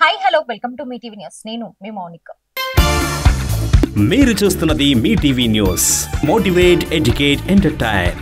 Hi hello welcome to Mee TV news. నేను మీ మౌనిక. మీరు చూస్తున్నది Mee TV news. Motivate, educate, entertain.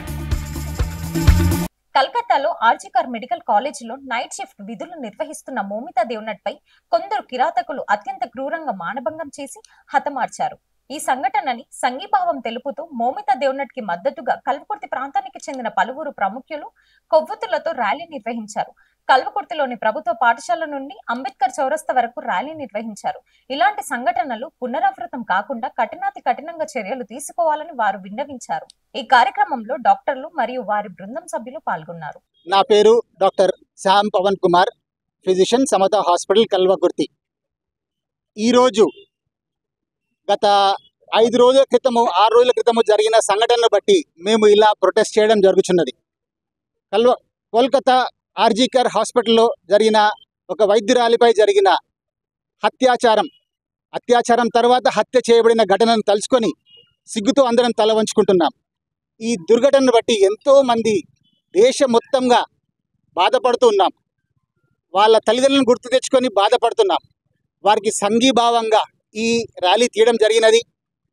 కలకత్తాలో ఆర్జికర్ మెడికల్ కాలేజీలో నైట్ షిఫ్ట్ విధులు నిర్వహిస్తున్న మోమితా దేవనట్ పై కొందరు కిరాతకులు అత్యంత క్రూరంగా మానభంగం చేసి హతమార్చారు. ఈ సంఘటనని సంఘీభావం తెలుపుతూ మోమితా దేవనట్ కి మద్దతుగా కల్వకుర్తి ప్రాంతానికి చెందిన పలువురు ప్రముఖులు కొవ్వొత్తులతో ర్యాలీ నిర్వహించారు. కల్వకుర్తిలోని ప్రభుత్వ పాఠశాల నుండి అంబేద్కర్ చౌరస్తా వరకు ర్యాలీ నిర్వహించారు. ఇలాంటి సంఘటనలు పునరావృతం కాకుండా కఠినాతి కఠినంగా చర్యలు తీసుకోవాలని వారు విన్నవించారు. ఈ కార్యక్రమంలో డాక్టర్లు మరియు వారి బృందం సభ్యులు పాల్గొన్నారు. నా పేరు doctor Shyam Pavan Kumar, physician, Samatha hospital, Kalwakurthy. ఈరోజు గత 5 రోజుల క్రితము 6 రోజుల క్రితము జరిగిన సంఘటనను బట్టి మేము ఇలా ప్రొటెస్ట్ చేయడం జరుగుతున్నది. కోల్కతా ఆర్జికర్ హాస్పిటల్లో జరిగిన ఒక వైద్యురాలిపై జరిగిన అత్యాచారం తర్వాత హత్య చేయబడిన ఘటనను తలుచుకొని సిగ్గుతో అందరం తల వంచుకుంటున్నాం. ఈ దుర్ఘటనను బట్టి ఎంతోమంది దేశం మొత్తంగా బాధపడుతూ ఉన్నాం. వాళ్ళ తల్లిదండ్రులను గుర్తు తెచ్చుకొని బాధపడుతున్నాం. వారికి సంఘీభావంగా ఈ ర్యాలీ తీయడం జరిగినది.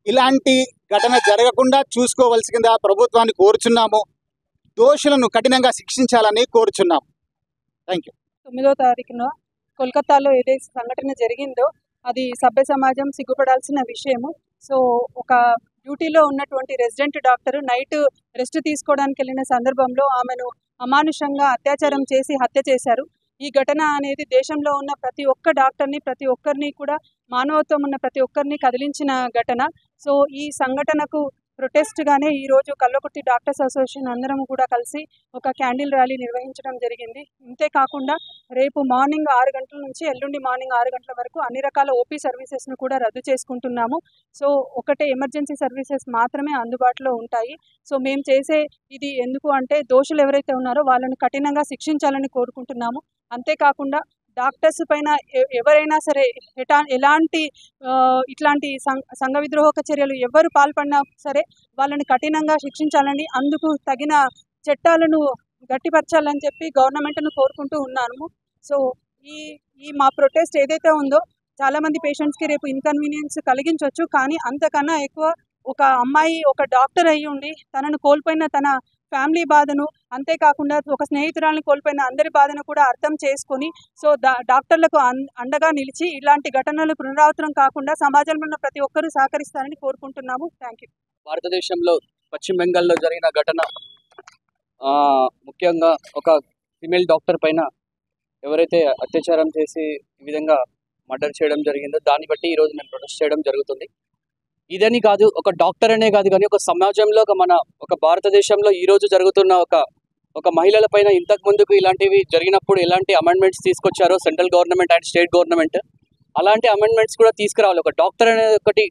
ఇలాంటి ఘటన జరగకుండా చూసుకోవలసిందిగా ప్రభుత్వాన్ని కోరుచున్నాము. దోషులను కఠినంగా శిక్షించాలని కోరుచున్నాం. Thank you. 9వ తారీఖున కోల్కతాలో ఏదైతే సంఘటన జరిగిందో అది సభ్య సమాజం సిగ్గుపడాల్సిన విషయము. సో ఒక డ్యూటీలో ఉన్నటువంటి రెసిడెంట్ డాక్టర్ నైట్ రెస్ట్ తీసుకోవడానికి వెళ్ళిన సందర్భంలో ఆమెను అమానుషంగా అత్యాచారం చేసి హత్య చేశారు. ఈ ఘటన అనేది దేశంలో ఉన్న ప్రతి ఒక్క డాక్టర్ని, ప్రతి ఒక్కరిని కూడా, మానవత్వం ఉన్న ప్రతి ఒక్కరిని కదిలించిన ఘటన. సో ఈ సంఘటనకు ప్రొటెస్ట్గానే ఈరోజు కల్వకుర్తి డాక్టర్స్ అసోసియేషన్ అందరం కూడా కలిసి ఒక క్యాండిల్ ర్యాలీ నిర్వహించడం జరిగింది. ఇంతేకాకుండా రేపు మార్నింగ్ 6 గంటల నుంచి ఎల్లుండి మార్నింగ్ 6 గంటల వరకు అన్ని రకాల ఓపీ సర్వీసెస్ను కూడా రద్దు చేసుకుంటున్నాము. సో ఒకటే ఎమర్జెన్సీ సర్వీసెస్ మాత్రమే అందుబాటులో ఉంటాయి. సో మేము చేసే ఇది ఎందుకు అంటే దోషులు ఎవరైతే ఉన్నారో వాళ్ళని కఠినంగా శిక్షించాలని కోరుకుంటున్నాము. అంతేకాకుండా డాక్టర్స్ పైన ఎవరైనా సరే ఎలాంటి ఇట్లాంటి సంఘ విద్రోహక చర్యలు ఎవరు పాల్పడినా సరే వాళ్ళని కఠినంగా శిక్షించాలని, అందుకు తగిన చట్టాలను గట్టిపరచాలని చెప్పి గవర్నమెంట్ను కోరుకుంటూ ఉన్నాము. సో ఈ మా ప్రొటెస్ట్ ఏదైతే ఉందో చాలామంది పేషెంట్స్కి రేపు ఇన్కన్వీనియన్స్ కలిగించవచ్చు. కానీ అంతకన్నా ఎక్కువ ఒక అమ్మాయి ఒక డాక్టర్ అయ్యి ఉండి తనను కోల్పోయిన తన ఫ్యామిలీ బాధను, అంతేకాకుండా ఒక స్నేహితురాలను కోల్పోయిన అందరి బాధను కూడా అర్థం చేసుకొని సో డాక్టర్లకు అండగా నిలిచి ఇలాంటి ఘటనలు పునరావృతం కాకుండా సమాజంలో ఉన్న ప్రతి ఒక్కరూ సహకరిస్తారని కోరుకుంటున్నాము. Thank you. భారతదేశంలో పశ్చిమ బెంగాల్లో జరిగిన ఘటన, ముఖ్యంగా ఒక ఫిమేల్ డాక్టర్ పైన ఎవరైతే అత్యాచారం చేసి ఈ విధంగా మర్డర్ చేయడం జరిగిందో దాన్ని బట్టి ఈరోజు మేము ప్రొటెస్ట్ చేయడం జరుగుతుంది. ఇదని కాదు, ఒక డాక్టర్ అనే కాదు కానీ ఒక సమాజంలో ఒక భారతదేశంలో ఈరోజు జరుగుతున్న ఒక మహిళల పైన ఇంతకు ముందుకు ఇలాంటివి జరిగినప్పుడు ఎలాంటి అమెండ్మెంట్స్ తీసుకొచ్చారో central government and state government, అలాంటి అమెండ్మెంట్స్ కూడా తీసుకురావాలి. ఒక డాక్టర్ అనేది ఒకటి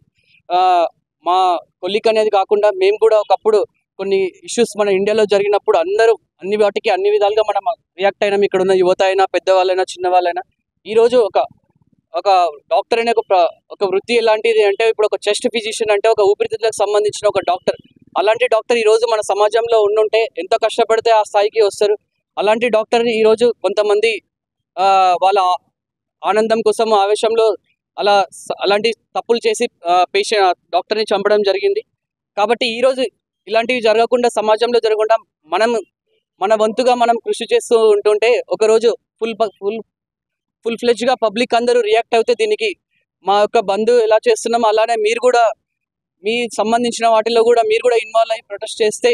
మా కొలీగ్ అనేది కాకుండా మేము కూడా ఒకప్పుడు కొన్ని ఇష్యూస్ మన ఇండియాలో జరిగినప్పుడు అందరూ అన్ని విధాలుగా మనం రియాక్ట్ అయినాం. ఇక్కడ ఉన్న యువత అయినా, పెద్దవాళ్ళైనా, చిన్నవాళ్ళైనా. ఈరోజు ఒక డాక్టర్ అనే ఒక వృత్తి ఎలాంటిది అంటే, ఇప్పుడు ఒక చెస్ట్ ఫిజిషియన్ అంటే ఒక ఊపిరితిత్తులకు సంబంధించిన ఒక డాక్టర్. అలాంటి డాక్టర్ ఈరోజు మన సమాజంలో ఉండుంటే ఎంతో కష్టపడితే ఆ స్థాయికి వస్తారు. అలాంటి డాక్టర్ ఈరోజు కొంతమంది వాళ్ళ ఆనందం కోసం, ఆవేశంలో అలాంటి తప్పులు చేసి డాక్టర్ని చంపడం జరిగింది. కాబట్టి ఈరోజు ఇలాంటివి జరగకుండా, సమాజంలో జరగకుండా మన వంతుగా మనం కృషి చేస్తూ ఉంటుంటే ఒకరోజు ఫుల్ ఫ్లెడ్జ్గా పబ్లిక్ అందరూ రియాక్ట్ అవుతే దీనికి మా యొక్క బంధు ఎలా చేస్తున్నామో అలానే మీరు కూడా మీ సంబంధించిన వాటిలో కూడా మీరు కూడా ఇన్వాల్వ్ అయ్యి ప్రొటెస్ట్ చేస్తే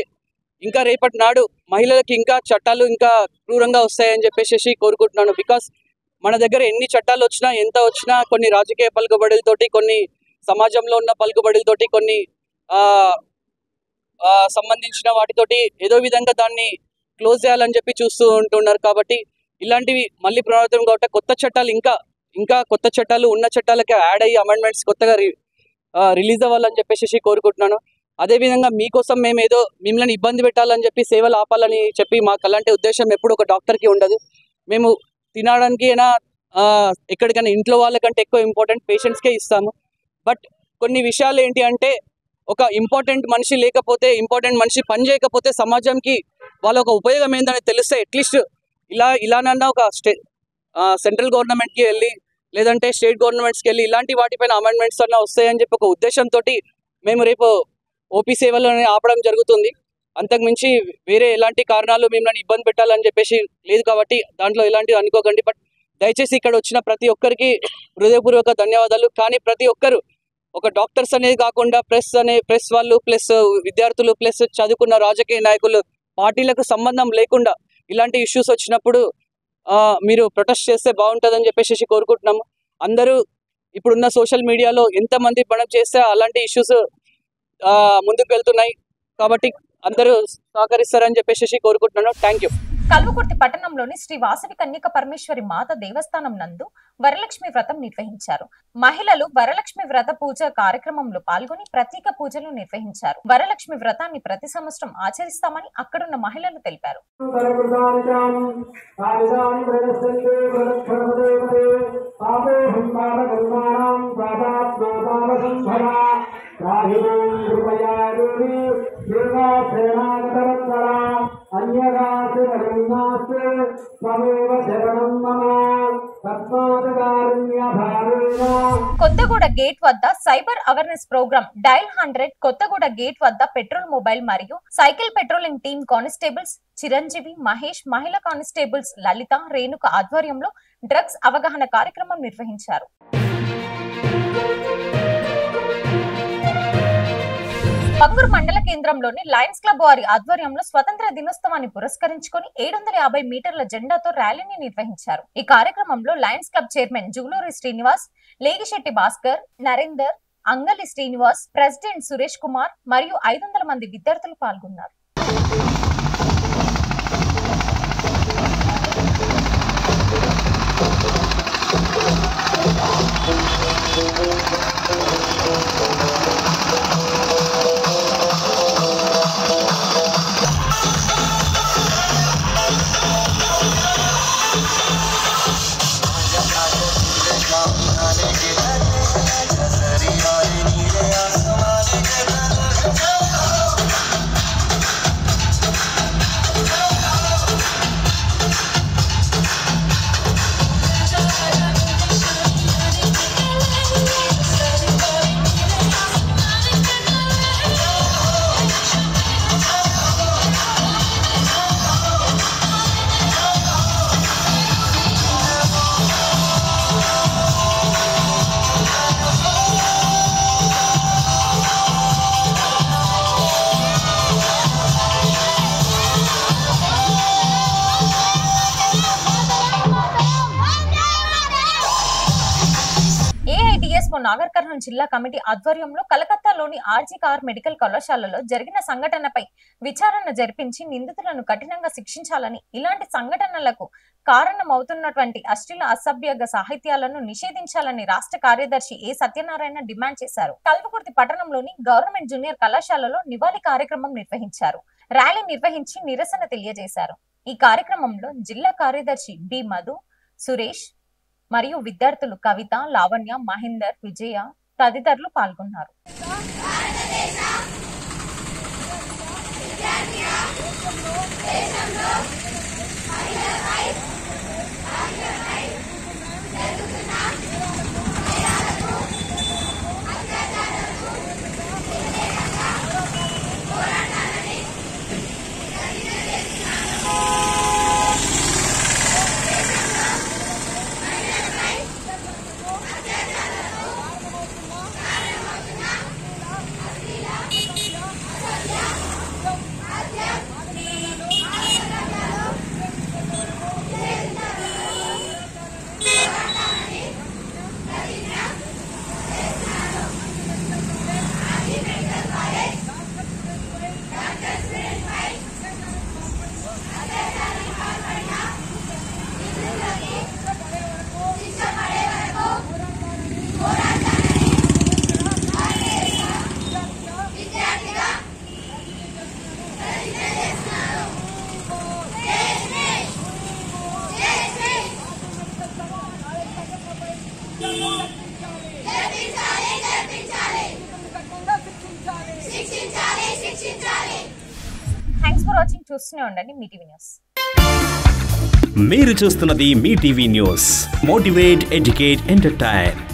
ఇంకా రేపటి నాడు మహిళలకి ఇంకా చట్టాలు ఇంకా క్రూరంగా వస్తాయని చెప్పేసి కోరుకుంటున్నాను. బికాస్ మన దగ్గర ఎన్ని చట్టాలు వచ్చినా, ఎంత వచ్చినా, కొన్ని రాజకీయ పలుకుబడులతోటి, కొన్ని సమాజంలో ఉన్న పలుకుబడులతోటి, కొన్ని సంబంధించిన వాటితోటి ఏదో విధంగా దాన్ని క్లోజ్ చేయాలని చెప్పి చూస్తూ ఉంటున్నారు. కాబట్టి ఇలాంటివి మళ్ళీ పునరావృతం కాబట్టి కొత్త చట్టాలు ఇంకా కొత్త చట్టాలు ఉన్న చట్టాలకి యాడ్ అయ్యి అమెండ్మెంట్స్ కొత్తగా రిలీజ్ అవ్వాలని చెప్పేసి కోరుకుంటున్నాను. అదేవిధంగా మీకోసం మేము ఏదో మిమ్మల్ని ఇబ్బంది పెట్టాలని చెప్పి, సేవలు ఆపాలని చెప్పి మాకు అలాంటి ఉద్దేశం ఎప్పుడు ఒక డాక్టర్కి ఉండదు. మేము తినడానికి అయినా ఎక్కడికైనా ఇంట్లో వాళ్ళకంటే ఎక్కువ ఇంపార్టెంట్ పేషెంట్స్కే ఇస్తాము. బట్ కొన్ని విషయాలు ఏంటి అంటే, ఒక ఇంపార్టెంట్ మనిషి లేకపోతే, ఇంపార్టెంట్ మనిషి పని చేయకపోతే సమాజంకి వాళ్ళ ఒక ఉపయోగం ఏంటనేది తెలిస్తే అట్లీస్ట్ ఇలానన్నా ఒక సెంట్రల్ గవర్నమెంట్కి వెళ్ళి లేదంటే స్టేట్ గవర్నమెంట్స్కి వెళ్ళి ఇలాంటి వాటిపైన అమెండ్మెంట్స్ అన్న వస్తాయని చెప్పి ఒక ఉద్దేశంతో మేము రేపు ఓపీ సేవలను ఆపడం జరుగుతుంది. అంతకుమించి వేరే ఎలాంటి కారణాలు మిమ్మల్ని ఇబ్బంది పెట్టాలని చెప్పేసి లేదు కాబట్టి దాంట్లో ఎలాంటివి అనుకోకండి. బట్ దయచేసి ఇక్కడ వచ్చిన ప్రతి ఒక్కరికి హృదయపూర్వక ధన్యవాదాలు. కానీ ప్రతి ఒక్కరు ఒక డాక్టర్స్ అనేది కాకుండా ప్రెస్ వాళ్ళు ప్లస్ విద్యార్థులు ప్లస్ చదువుకున్న రాజకీయ నాయకులు పార్టీలకు సంబంధం లేకుండా ఇలాంటి ఇష్యూస్ వచ్చినప్పుడు మీరు ప్రొటెస్ట్ చేస్తే బాగుంటుందని చెప్పేసి కోరుకుంటున్నాము. అందరూ ఇప్పుడున్న సోషల్ మీడియాలో ఎంతమంది మనం చేస్తే అలాంటి ఇష్యూస్ ముందుకు వెళ్తున్నాయి కాబట్టి అందరూ సహకరిస్తారని చెప్పేసి కోరుకుంటున్నాను. Thank you. కల్వకుర్తి పట్టణంలోని శ్రీ వాసవి కన్యక పరమేశ్వరి మాత దేవస్థానం నందు వరలక్ష్మి వ్రతం నిర్వహించారు. మహిళలు వరలక్ష్మి వ్రత పూజ కార్యక్రమంలో పాల్గొని ప్రత్యేక పూజలు నిర్వహించారు. వరలక్ష్మి వ్రతాన్ని ప్రతి సంవత్సరం ఆచరిస్తామని అక్కడున్న మహిళలు తెలిపారు. కొత్తగూడ గేట్ వద్ద cyber awareness program dial 100 Kothaguda gate వద్ద పెట్రోల్ మొబైల్ మరియు cycle patrolling team constables Chiranjeevi, Mahesh, మహిళా కానిస్టేబుల్స్ లలిత, రేణుక ఆధ్వర్యంలో డ్రగ్స్ అవగాహన కార్యక్రమం నిర్వహించారు. పంగూరు మండల కేంద్రంలోని లయన్స్ క్లబ్ వారి ఆధ్వర్యంలో స్వతంత్ర దినోత్సవాన్ని పురస్కరించుకొని 750 మీటర్ల జెండాతో ర్యాలీని నిర్వహించారు. ఈ కార్యక్రమంలో Lions Club chairman Juluri Srinivas, Legisetti Bhaskar, Narender, Angali Srinivas, president Suresh Kumar మరియు 500 మంది విద్యార్థులు పాల్గొన్నారు. నాగర్ కర్నూలు జిల్లా కమిటీ ఆధ్వర్యంలో కలకత్తాలోని ఆర్జీ కార్ మెడికల్ కళాశాలలో జరిగిన సంఘటనపై విచారణ జరిపించి నిందితులను కఠినంగా శిక్షించాలని, ఇలాంటి సంఘటనలకు కారణమవుతున్నటువంటి అశ్లీల అసభ్య సాహిత్యాలను నిషేధించాలని రాష్ట్ర కార్యదర్శి ఏ సత్యనారాయణ డిమాండ్ చేశారు. కల్వకుర్తి పట్టణంలోని గవర్నమెంట్ జూనియర్ కళాశాలలో నివాళి కార్యక్రమం నిర్వహించారు. ర్యాలీ నిర్వహించి నిరసన తెలియజేశారు. ఈ కార్యక్రమంలో జిల్లా కార్యదర్శి బి మధు, సురేష్ మరియు విద్యార్థులు కవిత, లావణ్య, మహేందర్, విజయ తదితరులు పాల్గొన్నారు. Thanks for watching. చూస్తూనే ఉండండి మీ టీవీ న్యూస్. మీరు చూస్తున్నది Mee TV news. Motivate, educate, entertain.